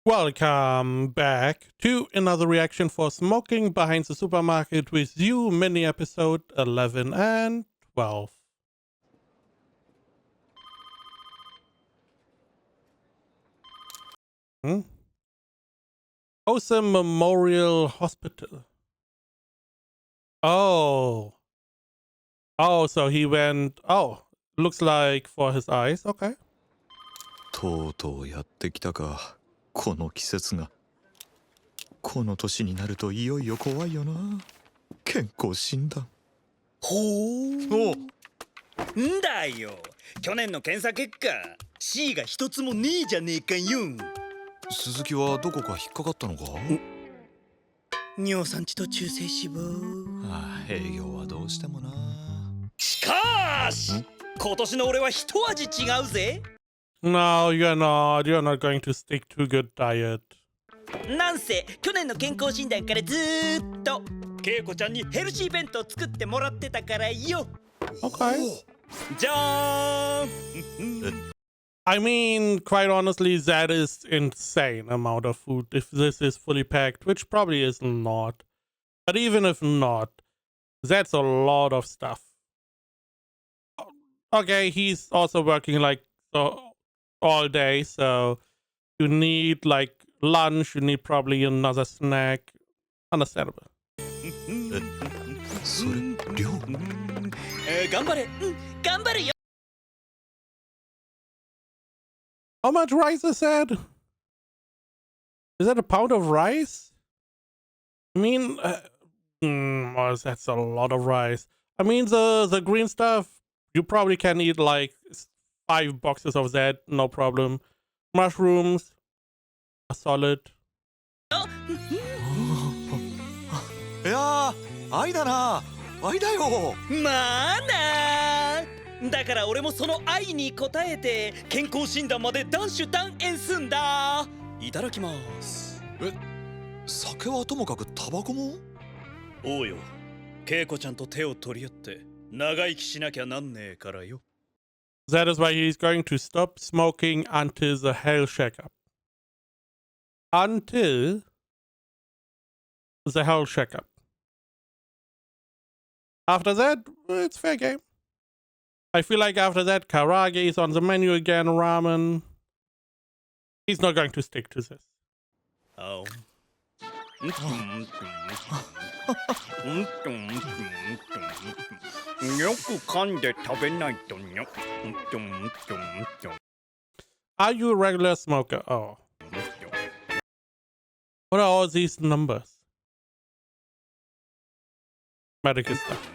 Welcome back to another reaction for Smoking Behind the Supermarket with You, mini episode 11 and 12. Awesome Memorial Hospital. Oh, so he went, looks like for his eyes, okay. とうとうやってきたか、この季節が。この年になるといよいよ怖いよな。健康診断。ほお、んだよ、去年の検査結果 C が一つもねえじゃねえかよ。鈴木はどこか引っかかったのか？尿酸値と中性脂肪。ああ、営業はどうしてもな。しかし今年の俺は一味違うぜ。 No, you're not. You're not going to stick to a good diet. なんせ去年の健康診断からずーっと恵子ちゃんにヘルシー弁当作ってもらってたからよ。 Okay. じゃーん。I mean, quite honestly, that is insane amount of food if this is fully packed, which probably is not. But even if not, that's a lot of stuff. Okay, he's also working like all day, so you need like lunch, you need probably another snack. Understandable. それ、量？頑張れ、頑張るよ。 How much rice is that? Is that a pound of rice? I mean, that's a lot of rice. I mean, the green stuff, you probably can eat like 5 boxes of that, no problem. Mushrooms, a solid. いやー、愛だな。愛だよ。まあなー。だから俺もその愛に応えて健康診断まで断酒断煙すんだ。いただきます。え、酒はともかくタバコも？おうよ、恵子ちゃんと手を取り合って長生きしなきゃなんねえからよ。 That is why he's going to stop smoking until the hell checkup. Until the hell checkup. After that, it's fair game. I feel like after that, karage is on the menu again, ramen. He's not going to stick to this. Oh. よく噛んで食べないとね。 Are you a regular smoker? Oh. What are all these numbers? Medical stuff.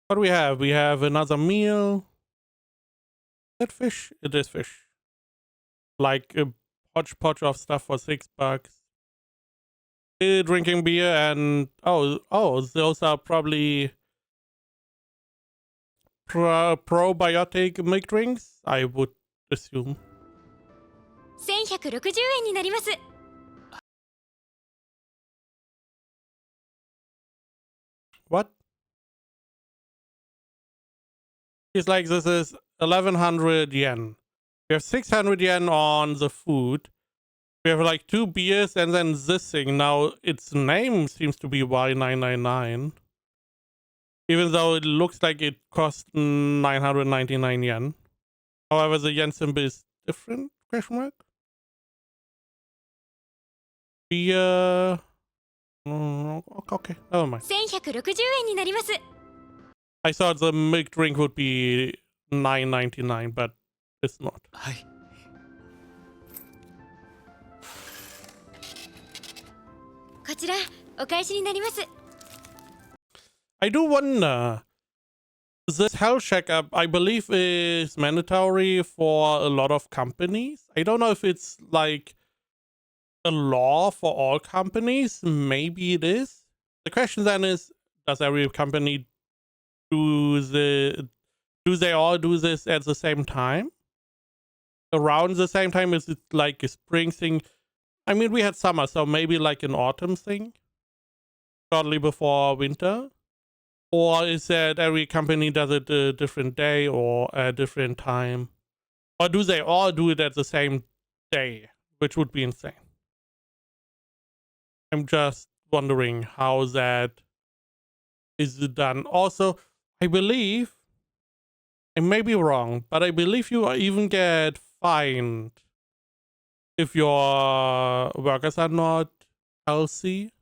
What do we have? We have another meal. Is that fish? It is fish. Like a hodgepodge of stuff for $6. Drinking beer and those are probably probiotic milk drinks, I would assume. 1160円になります。 What? It's like this is 1100 yen. We have 600 yen on the food. We have like 2 beers and then this thing. Now its name seems to be Y999. Even though it looks like it costs 999 yen. However, the yen symbol is different? Question mark? Beer. Okay, never mind. 1160円になります。 I thought the milk drink would be 999, but it's not. はい。 こちらお返しになります。 I do wonder. This health checkup, I believe, is mandatory for a lot of companies. I don't know if it's like a law for all companies. Maybe it is. The question then is, does every company do they all do this at the same time? Around the same time? Is it like a spring thing? I mean, we had summer, so maybe like an autumn thing? Shortly before winter? Or is that every company does it a different day or a different time? Or do they all do it at the same day, which would be insane. I'm just wondering how that is done. Also, I believe, I may be wrong, but I believe you even get fined if your workers are not healthy.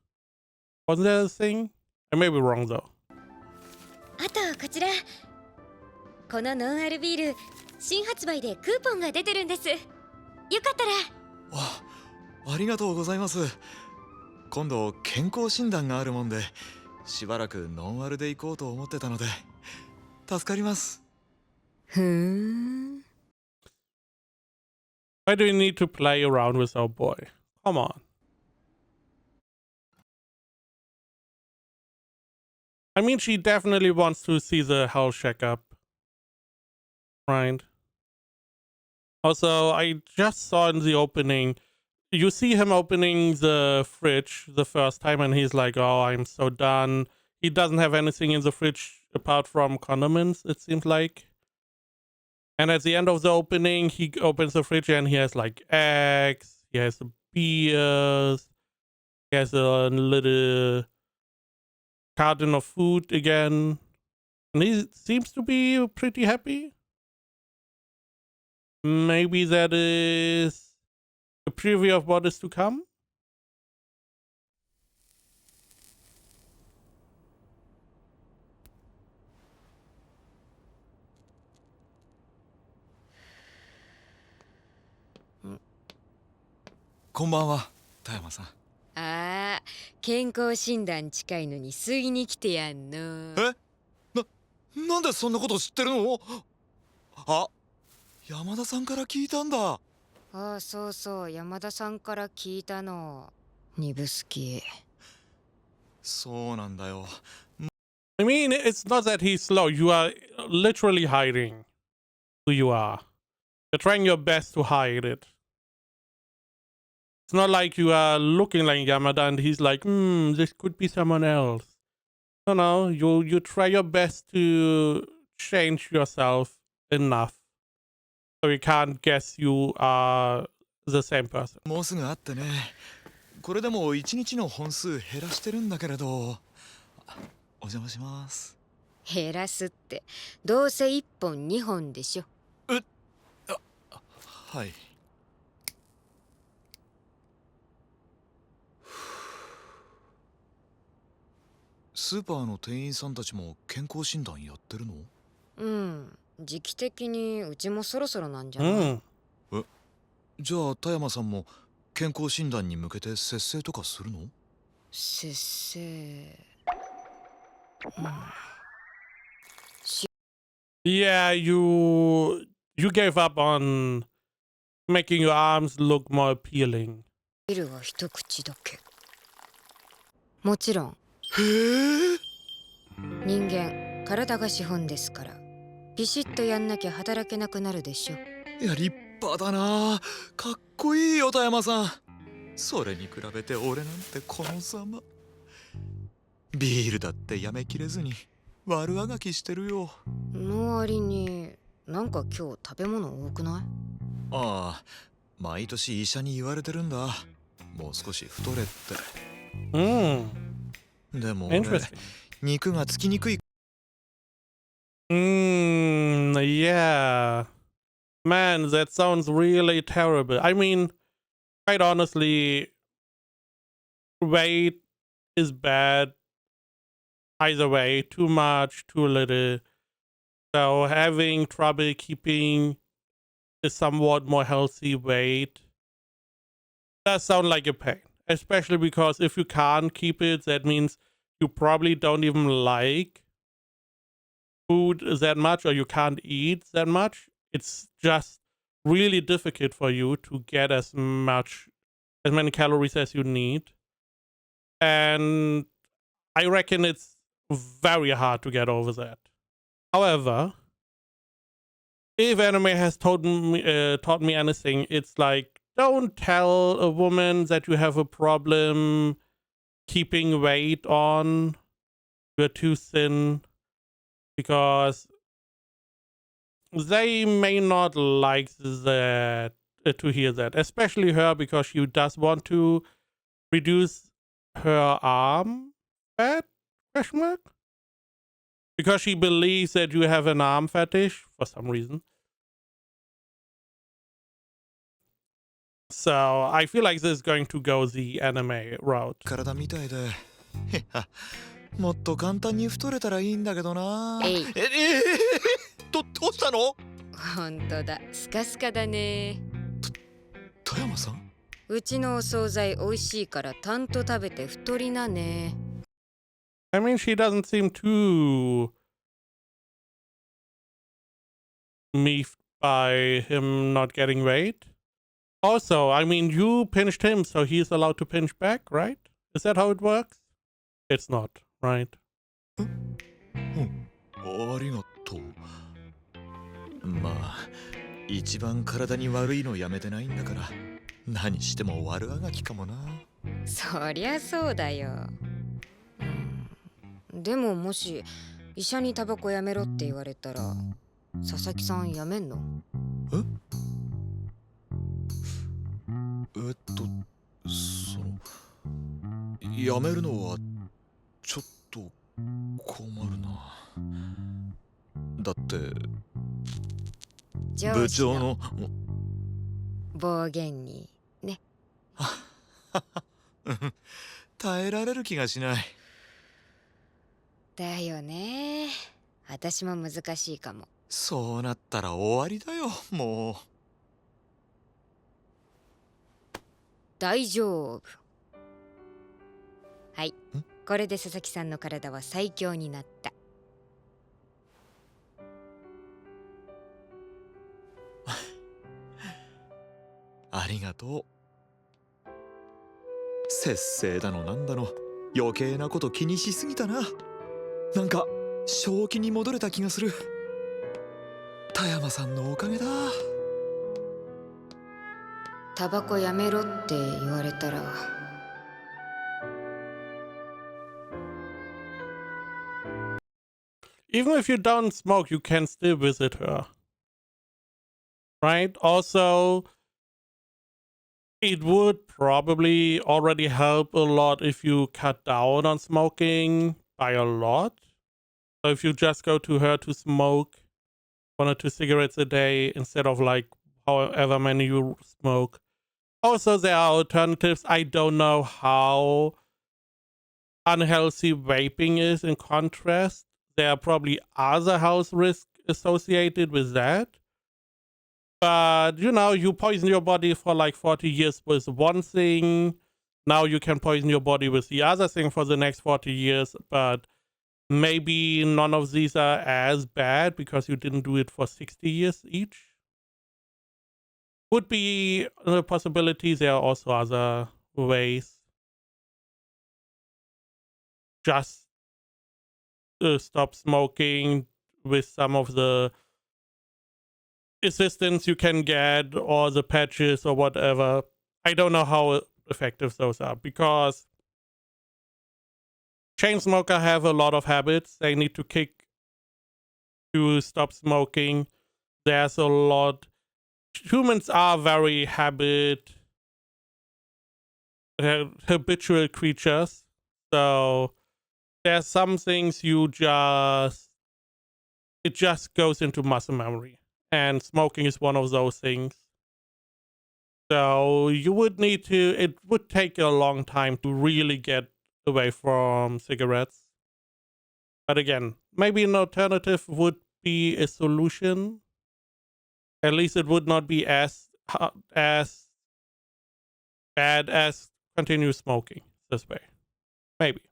Wasn't that a thing? I may be wrong though. あとこちらこのノンアルビール新発売でクーポンが出てるんです。よかったら。ありがとうございます。今度健康診断があるもんで、しばらくノンアルで行こうと思ってたので、助かります。ふーん。 Why do you need to play around with our boy? Come on. I mean, she definitely wants to see the health checkup. Right. Also, I just saw in the opening, you see him opening the fridge the first time and he's like, oh, I'm so done. He doesn't have anything in the fridge apart from condiments, it seems like. And at the end of the opening, he opens the fridge and he has like eggs, he has beers, he has a little carton of food again. And he seems to be pretty happy. Maybe that is a preview of what is to come. Konbanwa, Tayama-san. ああ、健康診断近いのに吸いに来てやんの。なんでそんなこと知ってるの？あ、山田さんから聞いたんだ。ああ、そうそう、山田さんから聞いたの。二部好き。そうなんだよ。I mean, it's not that he's slow. You are literally hiding who you are. You're trying your best to hide it. It's not like you are looking like Yamada and he's like, this could be someone else. No, you try your best to change yourself enough so he can't guess you are the same person. もうすぐ会ってね。これでも1日の本数減らしてるんだけれど。お邪魔します。減らすって、どうせ1本2本でしょ。はい。スーパーの店員さんたちも健康診断やってるの？うん、時期的にうちもそろそろなんじゃない？じゃあ田山さんも健康診断に向けて節制とかするの？節制。Yeah, you gave up on making your arms look more appealing. ビールは一口だけ。もちろん。へえ。人間体が資本ですからピシッとやんなきゃ働けなくなるでしょ。いや立派だな。かっこいいよ田山さん。それに比べて俺なんてこのざま。ビールだってやめきれずに悪あがきしてるよ。の割になんか今日食べ物多くない？ああ、毎年医者に言われてるんだ。もう少し太れって。でも俺 Interesting. 肉がつきにくい。Yeah. Man, that sounds really terrible. I mean, quite honestly, weight is bad either way. Too much, too little. So having trouble keeping a somewhat more healthy weight does sound like a pain. Especially because if you can't keep it, that means you probably don't even like food that much or you can't eat that much. It's just really difficult for you to get as many calories as you need. And I reckon it's very hard to get over that. However, if anime has taught me anything, it's like, don't tell a woman that you have a problem keeping weight on, you're too thin, because they may not like that to hear that, especially her, because she does want to reduce her arm fat, question mark? Because she believes that you have an arm fetish for some reason. So I feel like this is going to go the anime route. 体みたいでもっと簡単に太れたらいいんだけどな。えいどうしたの？ほんとだ、スカスカだね。富山さん？うちのお惣菜美味しいからたんと食べて太りなね。I mean, she doesn't seem too miffed by him not getting weight. Also, I mean, you pinched him, so he's allowed to pinch back, right? Is that how it works? It's not, right? ありがとう。まあ一番体に悪いのやめてないんだから何しても悪あがきかもな。そりゃそうだよ。でももし医者にタバコやめろって言われたら佐々木さんやめんの？やめるのはちょっと困るな。だって部長の暴言にね。耐えられる気がしない。だよね。私も難しいかも。そうなったら終わりだよ、もう。大丈夫。はい、これで佐々木さんの体は最強になった。ありがとう。節制だのなんだの余計なこと気にしすぎたな。なんか正気に戻れた気がする。田山さんのおかげだ。タバコやめろって言われたらEven if you don't smoke, you can still visit her. Right? Also, it would probably already help a lot if you cut down on smoking by a lot. So if you just go to her to smoke 1 or 2 cigarettes a day instead of like however many you smoke. Also, there are alternatives. I don't know how unhealthy vaping is in contrast. There are probably other health risks associated with that. But, you know, you poison your body for like 40 years with one thing. Now you can poison your body with the other thing for the next 40 years. But maybe none of these are as bad because you didn't do it for 60 years each. Would be a possibility. There are also other ways. Just stop smoking with some of the assistance you can get or the patches or whatever. I don't know how effective those are because chain smokers have a lot of habits they need to kick to stop smoking. There's a lot. Humans are very habitual creatures. So there's some things it just goes into muscle memory. And smoking is one of those things. So you would need to, it would take a long time to really get away from cigarettes. But again, maybe an alternative would be a solution. At least it would not be as bad as continuous smoking this way. Maybe.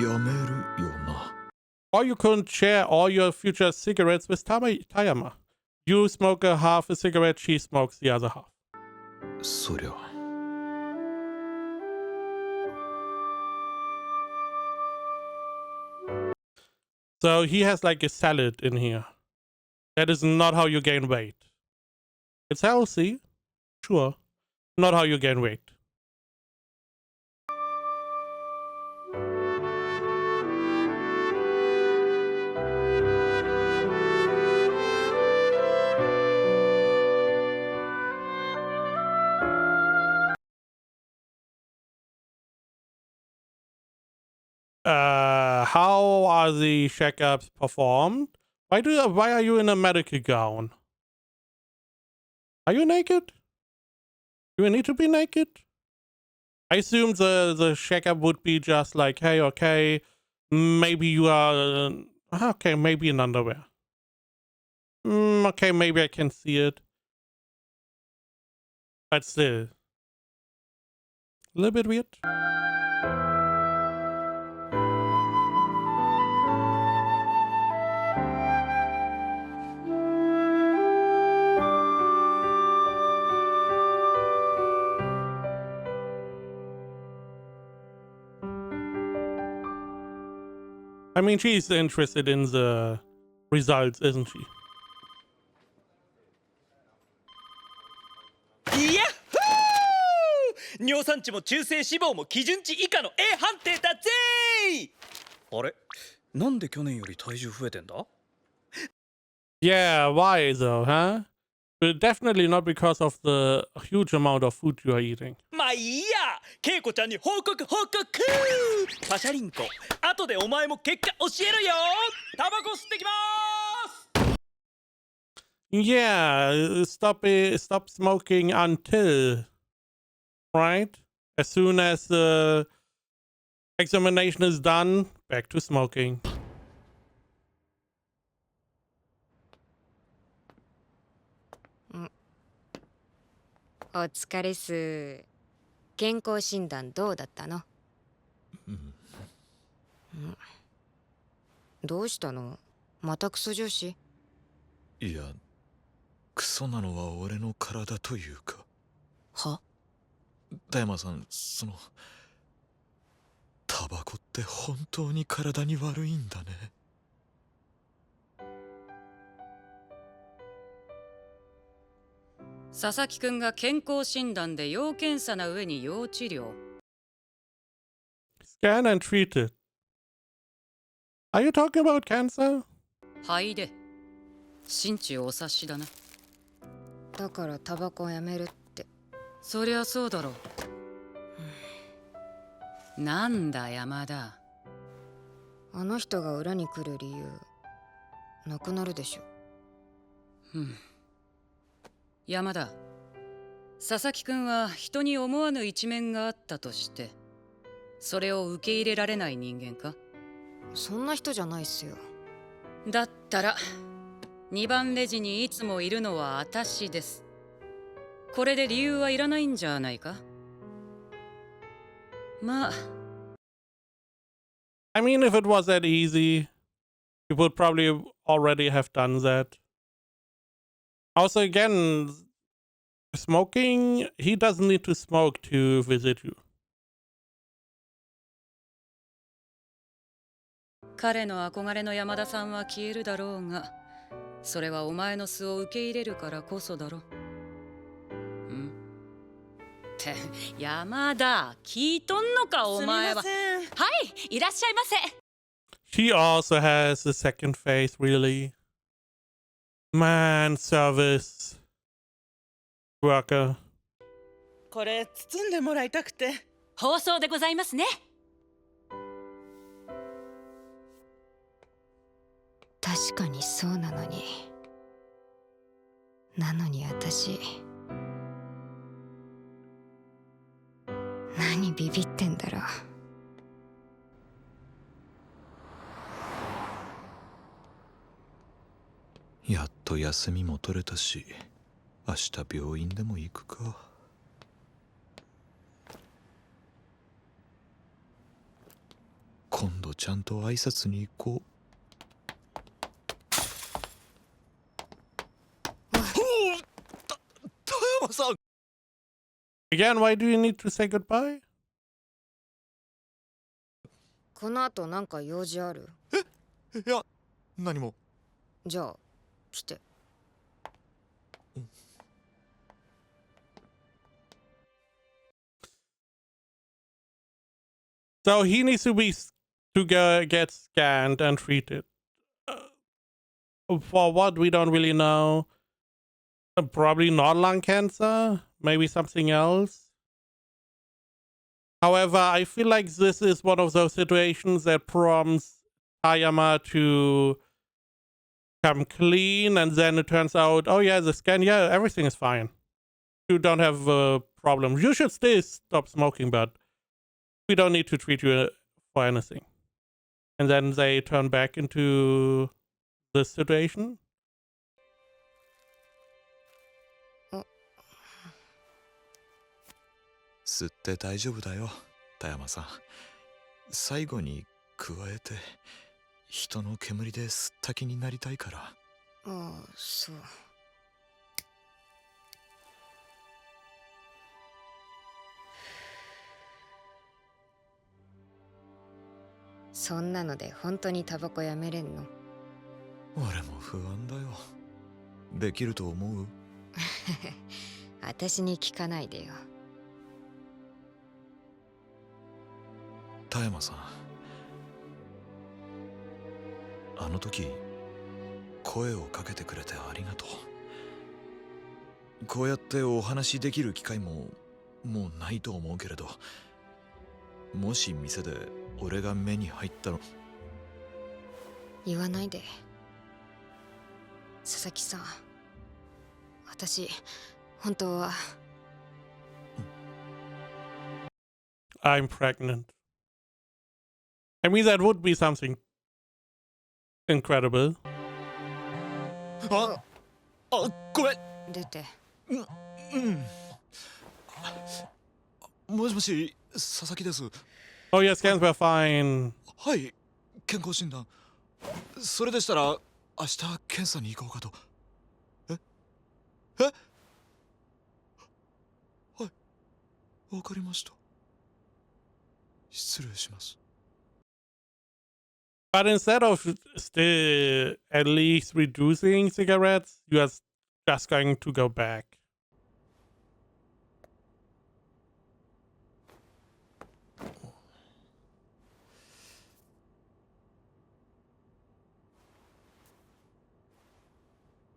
やめるよな。 Or you could share all your future cigarettes with Tayama. You smoke half a cigarette, she smokes the other half. そりゃ。So he has like a salad in here. That is not how you gain weight. It's healthy, sure. Not how you gain weight. How are the checkups performed? Why are you in a medical gown? Are you naked? Do you need to be naked? I assume the checkup would be just like, hey, okay, maybe you are okay, maybe in underwear. Okay, maybe I can see it. But still. A little bit weird. I mean, she's interested in the results, isn't she? いやっほー尿酸値も中性脂肪も基準値以下の A 判定だぜーあれなんで去年より体重増えてんだ Yeah, why though, huh? But definitely not because of the huge amount of food you are eating. まあいいやケイコちゃんに報告パシャリンコ後でお前も結果教えるよタバコ吸ってきまーす Yeah, stop smoking until, right? As soon as the examination is done, back to smoking. お疲れっす。健康診断どうだったの？どうしたの？またクソ女子？いやクソなのは俺の体というか。は？田山さん、タバコって本当に体に悪いんだね。佐々木くんが健康診断で要検査な上に要治療。Scan and treat it. Are you talking about cancer? 肺で心中お察しだな。だからタバコをやめるって。そりゃそうだろう。なんだ山田。あの人が裏に来る理由なくなるでしょ。山田、佐々木くんは人に思わぬ一面があったとしてそれを受け入れられない人間か？そんな人じゃないっすよ。だったら2番レジにいつもいるのは私です。これで理由はいらないんじゃないか？まあ I mean, if it was that easy, you would probably already have done that. Also, again, smoking, he doesn't need to smoke to visit you. 彼の憧れの山田さんは消えるだろうが、それはお前の素を受け入れるからこそだろ。って山田、聞いとんのかお前は。はい、いらっしゃいませ。She also has a second face, really. Man, service worker. これ包んでもらいたくて。放送でございますね。確かにそうなのに。なのに私何ビビってんだろう。やっと休みも取れたし、明日病院でも行くか。今度ちゃんと挨拶に行こう。田山さん。Again, why do you need to say goodbye? この後なんか用事ある？いや、何も。じゃあ来て。So he needs to get scanned and treated. For what, we don't really know. Probably not lung cancer. Maybe something else. However, I feel like this is one of those situations that prompts Tayama to come clean, and then it turns out, oh yeah, the scan, yeah, everything is fine. You don't have a problem. You should still stop smoking, but we don't need to treat you for anything. And then they turn back into this situation. 吸って大丈夫だよ、田山さん。最後に加えて人の煙で吸った気になりたいから。ああ、そう。そんなので本当にタバコやめれんの？俺も不安だよ。できると思う？私に聞かないでよ。田山さん、あの時声をかけてくれてありがとう。こうやってお話しできる機会ももうないと思うけれど、もし店で俺が目に入ったの。言わないで、佐々木さん。私本当は。I'm pregnant. I mean, that would be something incredible. あ、ごめん。出て。もしもし、佐々木です。 Oh, your scans were fine. はい、健康診断。それでしたら明日検査に行こうかと。はい、わかりました。失礼します。 But instead of still at least reducing cigarettes, you are just going to go back.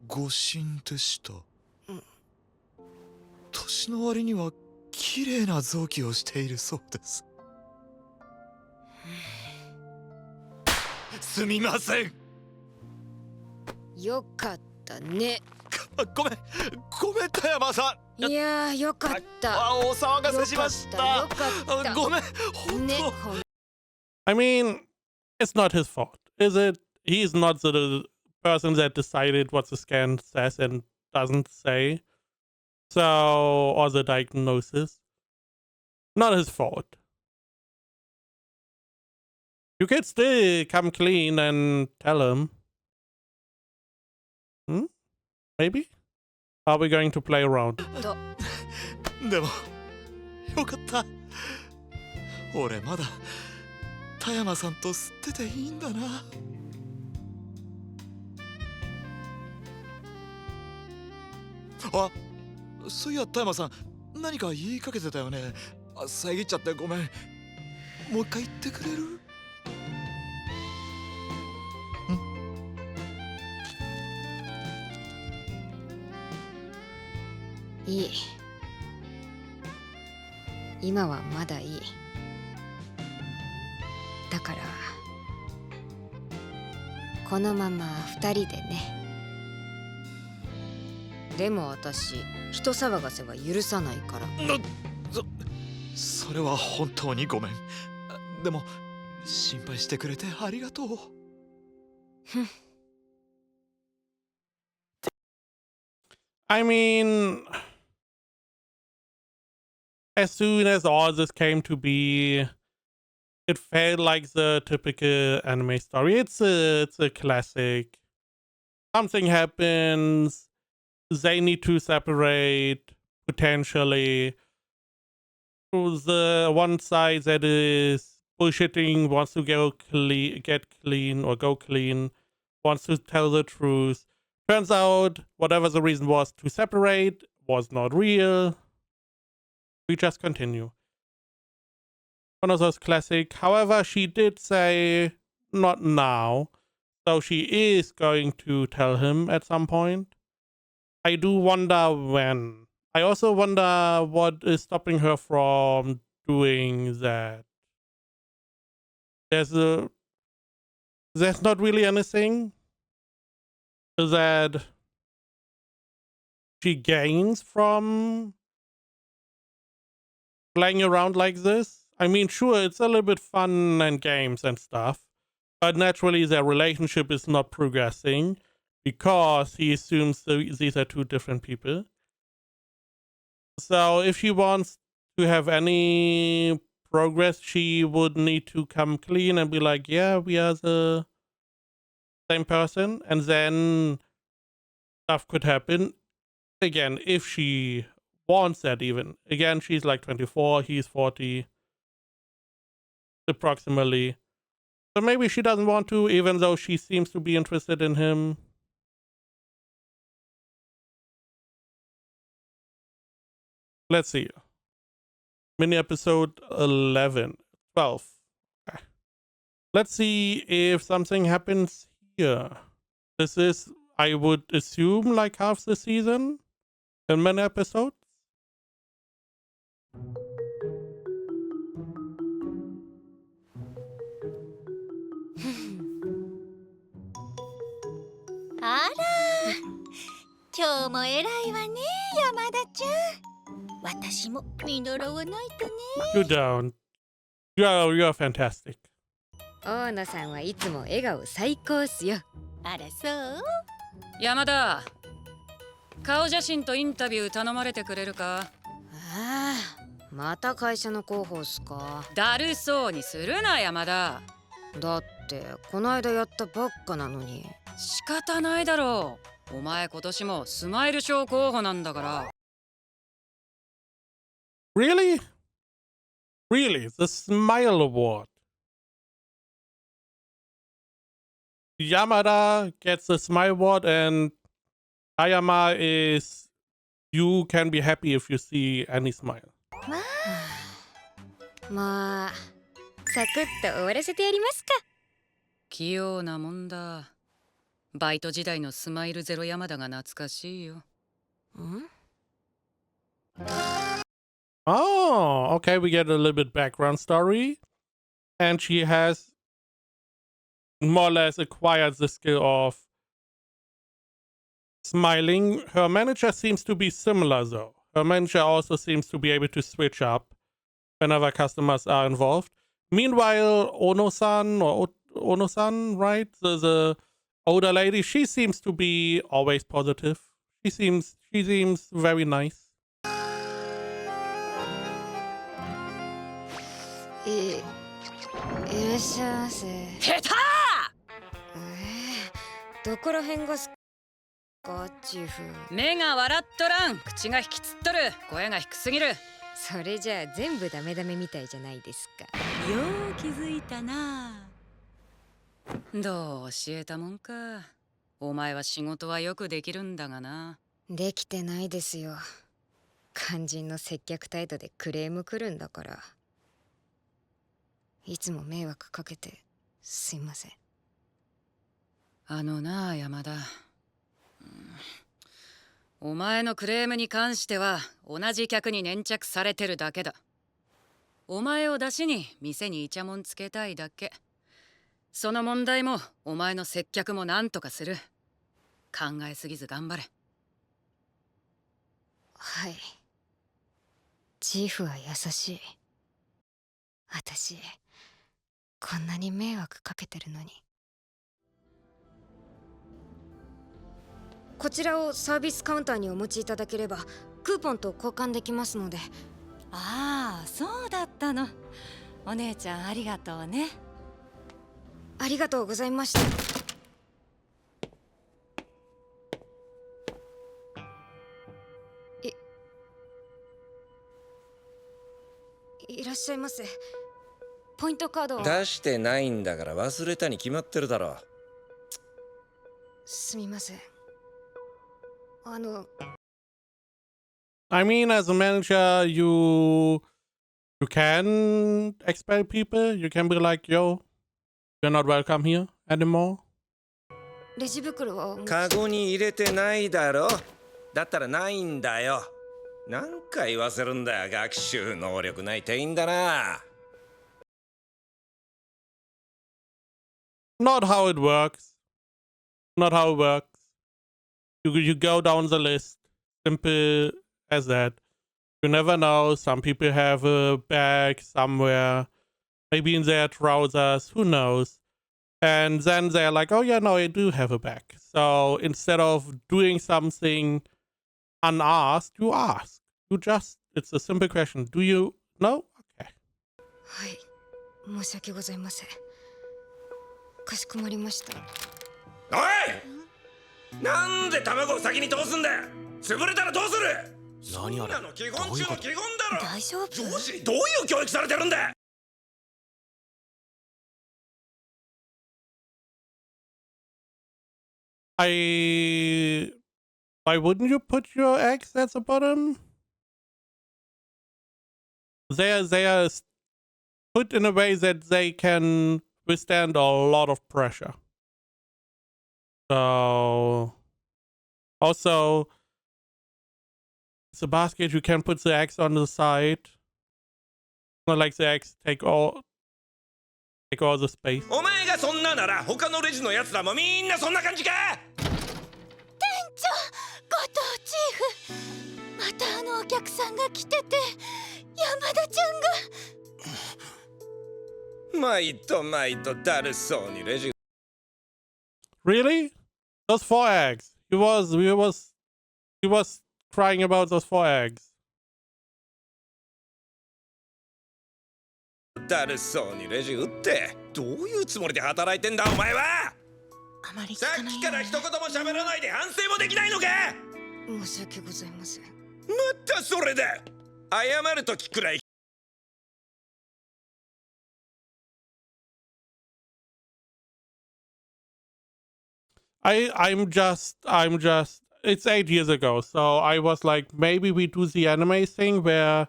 ご神でした。年の割には綺麗な臓器をしているそうです。すみません。よかったね。ごめん田山さん。いやー、よかった。お騒がせしました。よかった。ごめん、本当。I mean, it's not his fault, is it? He's not the person that decided what the scan says and doesn't say. So, or the diagnosis. Not his fault. You could still come clean and tell him. Maybe? Are we going to play around? でもよかった。俺まだ田山さんと吸ってていいんだな。あ、そういや田山さん、何か言いかけてたよね。遮っちゃってごめん。もう一回言ってくれる？いい。今はまだいい。だからこのまま2人でね。でも私人騒がせは許さないから。それは本当にごめん。でも心配してくれてありがとう。I mean, as soon as all this came to be, it felt like the typical anime story. It's a classic. Something happens, they need to separate, potentially. The one side that is bullshitting wants to get clean or go clean, wants to tell the truth. Turns out, whatever the reason was to separate was not real. We just continue. One of those classic. However, she did say not now. So she is going to tell him at some point. I do wonder when. I also wonder what is stopping her from doing that. There's not really anything that she gains from playing around like this. I mean, sure, it's a little bit fun and games and stuff, but naturally their relationship is not progressing because he assumes these are two different people. So if she wants to have any progress, she would need to come clean and be like, yeah, we are the same person, and then stuff could happen. Again, if she wants that even. Again, she's like 24, he's 40 approximately. So maybe she doesn't want to, even though she seems to be interested in him. Let's see. Mini episode 12. Okay. Let's see if something happens here. This is, I would assume, like half the season in many episodes.あら、今日も偉いわね、山田ちゃん。私も見習わないとね。You don't. You're fantastic. 大野さんはいつも笑顔最高っすよ。あらそう？山田、顔写真とインタビュー頼まれてくれるか？ああ、また会社の広報っすか。だるそうにするな山田。だってこの間やったばっかなのに。仕方ないだろう。お前今年もスマイル賞候補なんだから。Really? Really? The Smile Award. Yamada gets the Smile Award and Ayama is, you can be happy if you see any smile. まあ、サクッと終わらせてやりますか。器用なもんだ。バイト時代のスマイルゼロ山田が懐かしいよ。ん？ Oh, okay, we get a little bit background story. And she has more or less acquired the skill of smiling. Her manager seems to be similar though. Her manager also seems to be able to switch up whenever customers are involved. Meanwhile, Ono-san, or Ono-san, right? The older lady, she seems to be always positive. She seems very nice. いらっしゃいませ。下手！どこら辺がすか、チーフ。目が笑っとらん。口が引きつっとる。声が低すぎる。それじゃあ全部ダメダメみたいじゃないですか。よう気づいたな。どう教えたもんか。お前は仕事はよくできるんだがな。できてないですよ。肝心の接客態度でクレーム来るんだから。いつも迷惑かけてすいません。あのなあ山田、お前のクレームに関しては同じ客に粘着されてるだけだ。お前を出しに店にイチャモンつけたいだけ。その問題もお前の接客もなんとかする。考えすぎず頑張れ。はい。チーフは優しい。私こんなに迷惑かけてるのに。こちらをサービスカウンターにお持ちいただければクーポンと交換できますので。ああ、そうだったの。お姉ちゃんありがとうね。ありがとうございました。いらっしゃいませ。ポイントカードは出してないんだから忘れたに決まってるだろ。すみません。I mean, as a manager, you can expel people. You can be like, yo, you're not welcome here anymore. レジ袋はカゴに入れてないだろ。だったらないんだよ。何回言わせるんだよ、学習能力ない店員だな。Not how it works. Not how it works. You go down the list. Simple as that. You never know. Some people have a bag somewhere. Maybe in their trousers. Who knows? And then they're like, oh yeah, no, I do have a bag. So instead of doing something unasked, you ask. It's a simple question. Do you know? Okay. はい、申し訳ございません。かしこまりました。おい、なんで卵を先に通すんだよ。潰れたらどうする。何あれ。そんなの基本中の基本だろ。大丈夫？上司にどういう教育されてるんだ。Why wouldn't you put your eggs at the bottom? They are put in a way that they can withstand a lot of pressure. So also it's a basket, you can put the eggs on the side. Not like the eggs take all the space. お前がそんななら他のレジのやつらもみんなそんな感じか。後藤チーフ、またあのお客さんが来てて、山田ちゃんが。毎度だるそうにレジ。 Really? Those 4 eggs. He was crying about those 4 eggs. だるそうにレジ打ってどういうつもりで働いてんだお前は。あまり聞さかないよっきから一言も喋らないで反省もできないのか。申し訳ございません。またそれだ。謝るときくらい。I'm just it's 8 years ago, so I was like, maybe we do the anime thing where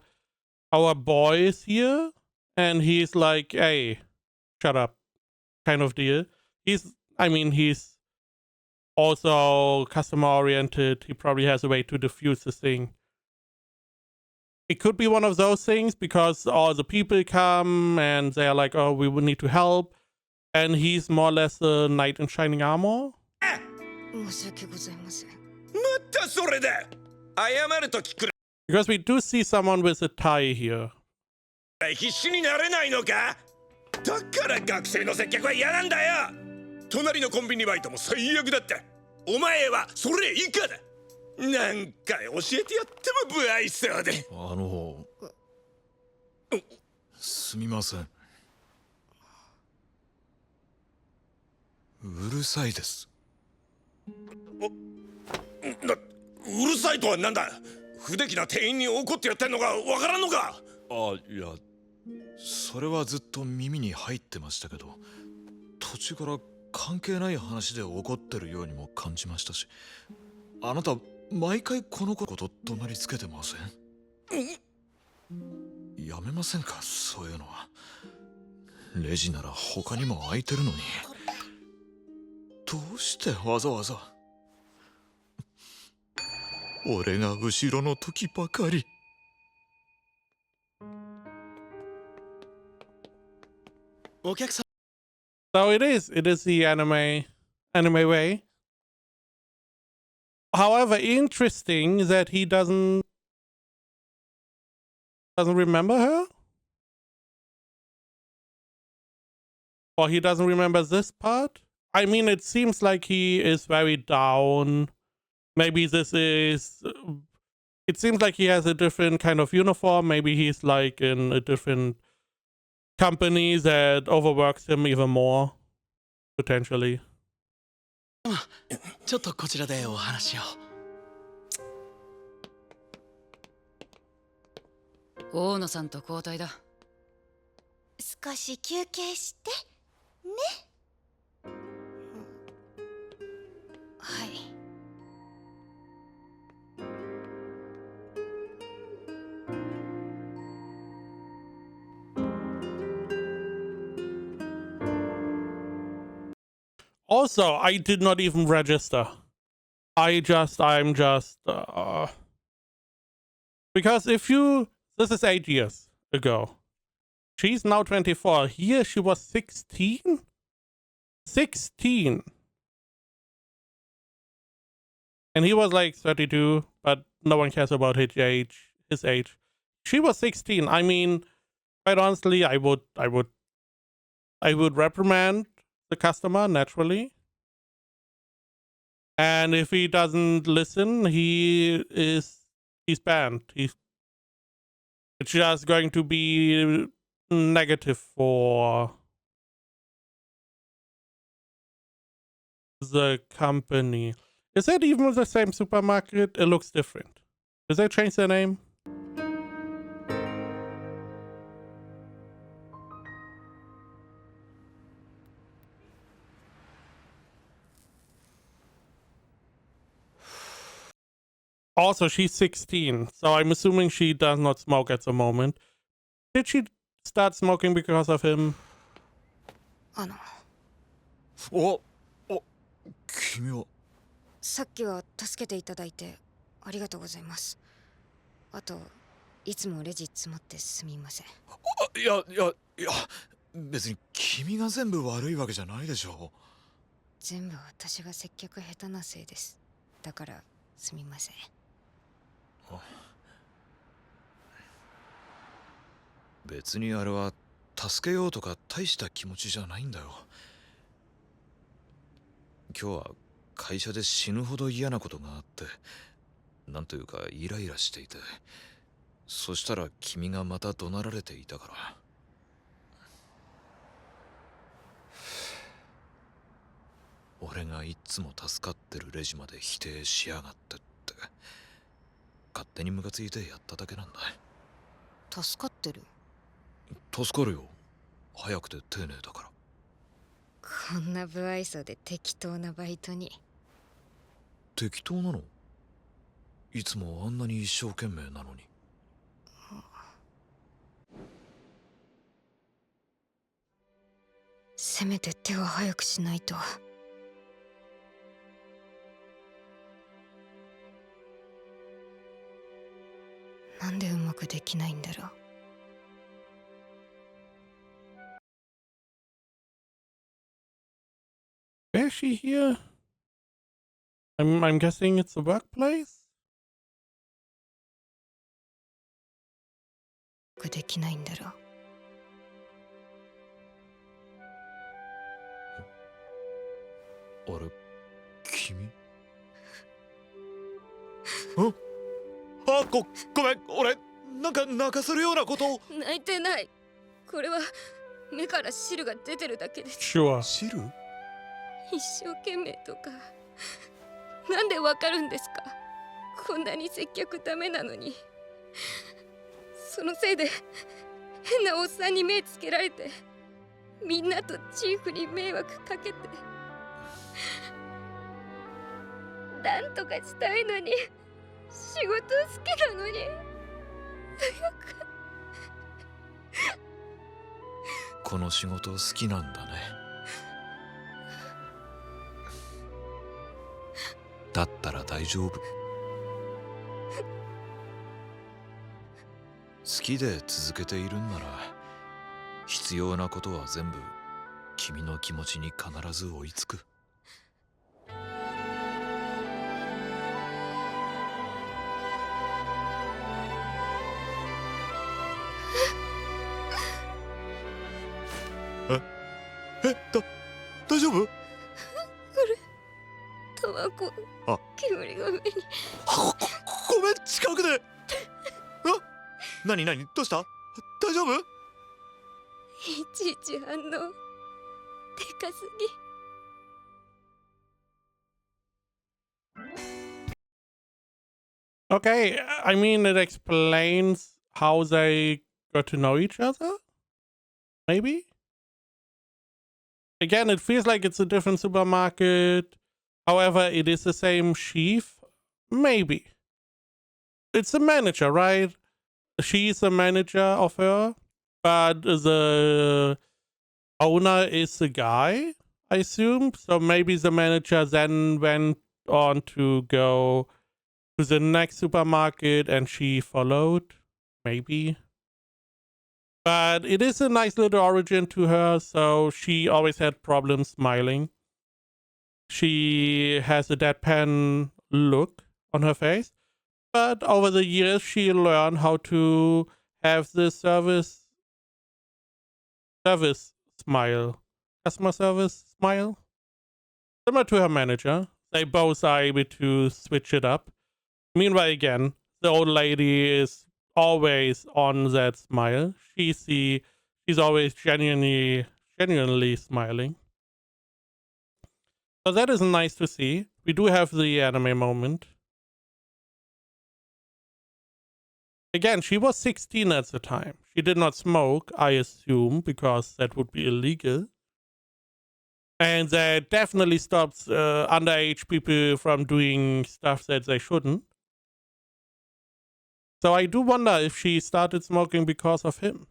our boy is here and he's like, hey, shut up, kind of deal. He's also customer oriented. He probably has a way to diffuse the thing. It could be one of those things because all the people come and they're like, oh, we would need to help. And he's more or less a knight in shining armor. 申し訳ございません。またそれだ。謝るときくら Because we do see someone with a tie here. い必死になれないのか。だから学生の接客は嫌なんだよ。隣のコンビニバイトも最悪だった。お前はそれ以下だ。なんか教えてやっても不愛想で。すみません。うるさいです。うるさいとはなんだ。不出来な店員に怒ってやってんのかわからんのか。あ、いや、それはずっと耳に入ってましたけど、途中から関係ない話で怒ってるようにも感じましたし、あなた毎回この子と怒鳴りつけてません？やめませんか、そういうのは。レジなら他にも空いてるのに、どうしてわざわざ。俺が後ろの時ばかり。お客さん。 So it is the anime way. However, interesting that he doesn't remember her, or he doesn't remember this part. I mean, it seems like he is very down. Maybe this is. It seems like he has a different kind of uniform. Maybe he's like in a different company that overworks him even more, potentially. ちょっとこちらでお話を。大野さんと交代だ。少し休憩してね。はい。Also, I did not even register. I'm just Because if you, this is 8 years ago. She's now 24. Here she was 16? 16. And he was like 32, but no one cares about his age. She was 16. I mean, quite honestly, I would reprimand the customer naturally. And if he doesn't listen, he's banned. It's just going to be negative for the company. Is that even the same supermarket? It looks different. Did they change their name? Also, she's 16, so I'm assuming she does not smoke at the moment. Did she start smoking because of him? お君はさっきは助けていただいてありがとうございます。あといつもレジ詰まってすみません。いや別に君が全部悪いわけじゃないでしょ。全部私が接客下手なせいです。だからすみません。別にあれは助けようとか大した気持ちじゃないんだよ。今日は会社で死ぬほど嫌なことがあって、なんというかイライラしていて、そしたら君がまた怒鳴られていたから。俺がいつも助かってるレジまで否定しやがってって勝手にムカついてやっただけなんだ。助かってる？助かるよ。早くて丁寧だから。こんな不愛想で適当なバイトに。適当なの？いつもあんなに一生懸命なのに。せめて手を早くしないと。なんでうまくできないんだろう。Where is she here? I'm guessing it's a workplace? うまくできないんだろう。あれ、君？ごめん、俺なんか泣かせるようなことを。泣いてない。これは目から汁が出てるだけです。Sure. 汁？一生懸命とかなんでわかるんですか？こんなに接客ダメなのに。そのせいで変なおっさんに目つけられて、みんなとチーフに迷惑かけて、なんとかしたいのに、仕事好きなのに早く。この仕事好きなんだね。だったら大丈夫。好きで続けているんなら、必要なことは全部君の気持ちに必ず追いつく。大丈夫？タバコ煙が目に。ごめん、近くで。何どうした？大丈夫？いちいち反応でかすぎ。 Okay, I mean, it explains how they got to know each other? Maybe? Again, it feels like it's a different supermarket. However, it is the same chief. Maybe. It's a manager, right? She's a manager of her, but the owner is a guy, I assume. So maybe the manager then went on to go to the next supermarket and she followed, maybe. But it is a nice little origin to her. So she always had problems smiling. She has a deadpan look on her face. But over the years, she learned how to have the service smile, customer service smile. Similar to her manager. They both are able to switch it up. Meanwhile, again, the old lady is always on that smile. She's always genuinely smiling. So that is nice to see. We do have the anime moment. Again, she was 16 at the time. She did not smoke, I assume, because that would be illegal. And that definitely stops underage people from doing stuff that they shouldn't. So I do wonder if she started smoking because of him.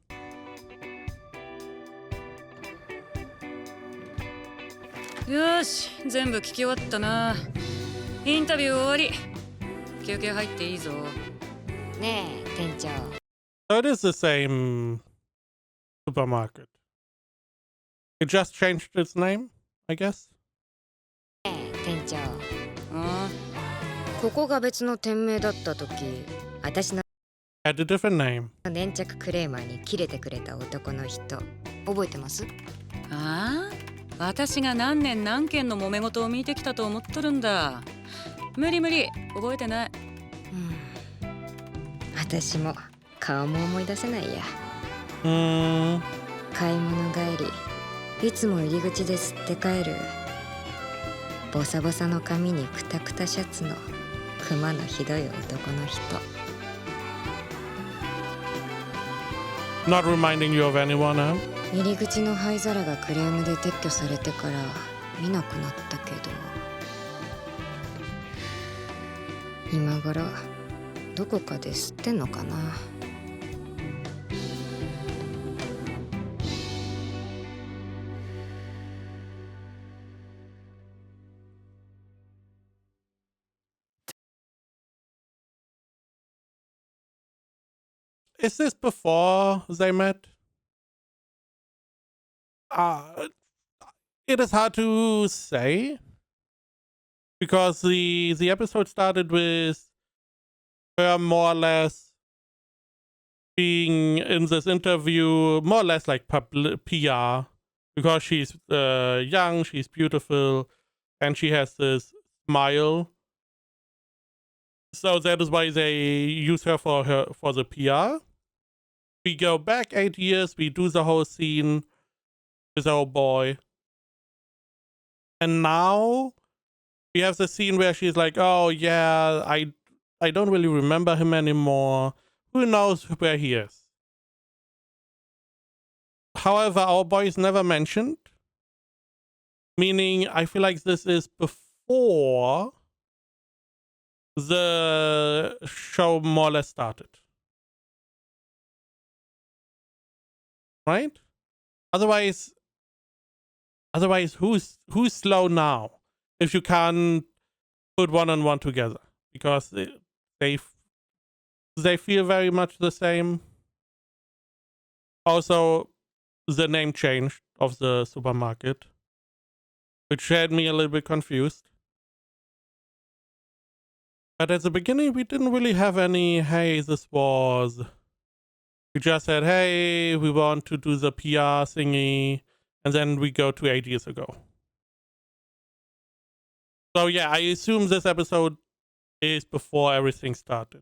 よし、全部聞き終わったな。インタビュー終わり。休憩入っていいぞ。ねえ店長。 So it is the same supermarket. It just changed its name, I guess. ねえ店長。あここが別の店名だった時、私の Had a different name. 粘着クレーマーにキレてくれた男の人覚えてます？あ、私が何年何件の揉め事を見てきたと思っとるんだ。無理無理、覚えてない。私も顔も思い出せないや。Hmm. 買い物帰りいつも入り口で吸って帰るボサボサの髪にクタクタシャツのクマのひどい男の人。 Not reminding you of anyone, huh? 入り口の灰皿がクレームで撤去されてから見なくなったけど今頃どこかで吸ってんのかな。Is this before they met? It is hard to say because the episode started with her more or less being in this interview, more or less like PR, because she's young, she's beautiful, and she has this smile. So that is why they use her for the PR. We go back 8 years, we do the whole scene with our boy. And now we have the scene where she's like, oh yeah, I don't really remember him anymore. Who knows where he is? However, our boy is never mentioned. Meaning, I feel like this is before the show more or less started. Right? Otherwise, who's slow now? If you can't put one and one together, because they feel very much the same. Also, the name change of the supermarket, which had me a little bit confused. But at the beginning, we didn't really have any, hey, this was... We just said, hey, we want to do the PR thingy, and then we go to 8 years ago. So yeah, I assume this episode is before everything started.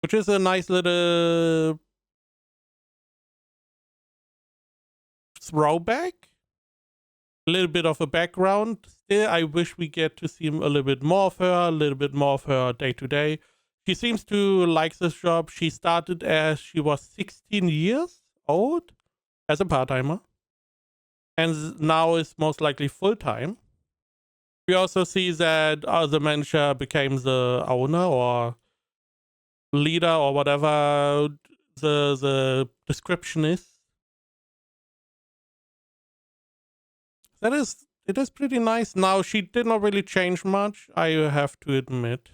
Which is a nice little throwback. A little bit of a background. Still, I wish we get to see a little bit more of her, a little bit more of her day to day. She seems to like this job. She started as she was 16 years old as a part-timer. And now is most likely full-time. We also see that the manager became the owner or leader or whatever the description is. It is pretty nice. Now, she did not really change much, I have to admit.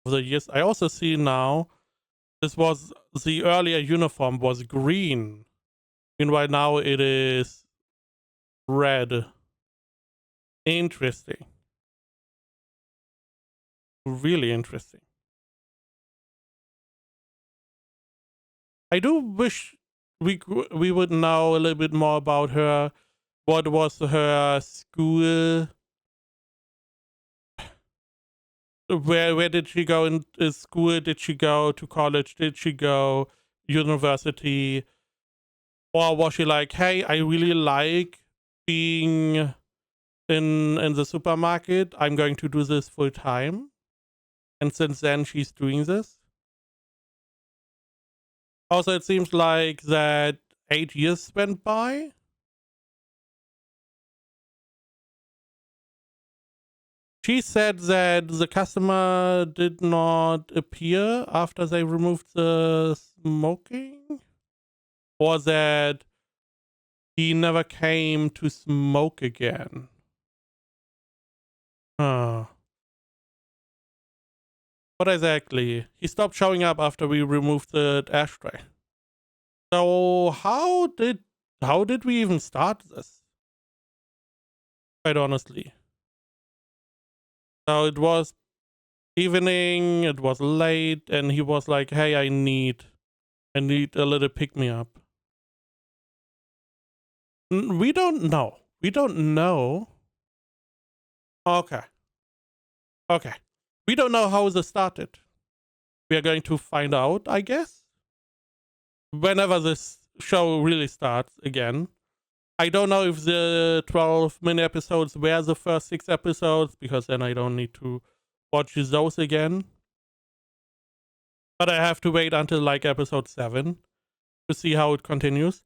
over the years. I also see now this was the earlier uniform was green. Meanwhile now it is red. Interesting. Really interesting. I do wish we would know a little bit more about her. What was her school? Where did she go in school? Did she go to college? Did she go university? Or was she like, hey, I really like being in the supermarket. I'm going to do this full time. And since then she's doing this. Also, it seems like that 8 years went by. She said that the customer did not appear after they removed the smoking, or that he never came to smoke again. Huh. What exactly? He stopped showing up after we removed the ashtray. So how did we even start this? Quite honestly. So it was evening, it was late, and he was like, hey, I need a little pick-me-up. We don't know. We don't know. Okay. Okay. We don't know how this started. We are going to find out, I guess. Whenever this show really starts again. I don't know if the 12 mini episodes were the first 6 episodes, because then I don't need to watch those again. But I have to wait until like episode 7 to see how it continues.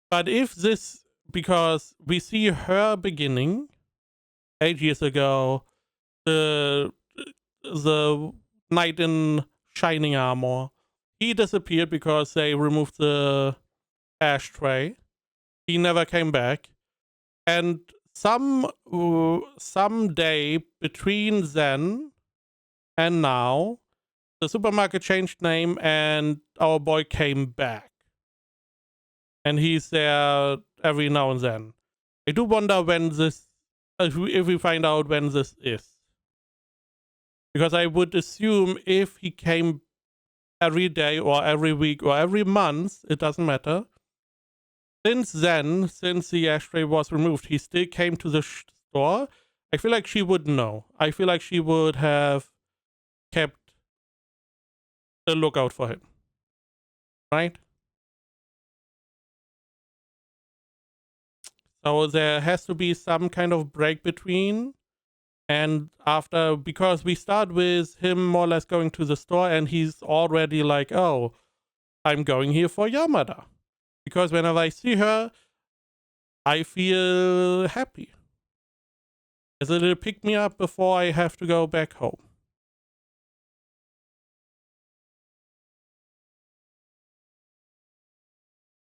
But if this, because we see her beginning 8 years ago, the knight in shining armor, he disappeared because they removed the ashtray. He never came back, and some day between then and now, the supermarket changed name and our boy came back, and he's there every now and then. I do wonder when this, if we find out when this is, because I would assume if he came every day or every week or every month, it doesn't matter. Since then, since the ashtray was removed, he still came to the store. I feel like she would know. I feel like she would have kept a lookout for him. Right? So there has to be some kind of break between. And after, because we start with him more or less going to the store and he's already like, oh, I'm going here for Yamada. Because whenever I see her, I feel happy. It's a little pick-me-up before I have to go back home.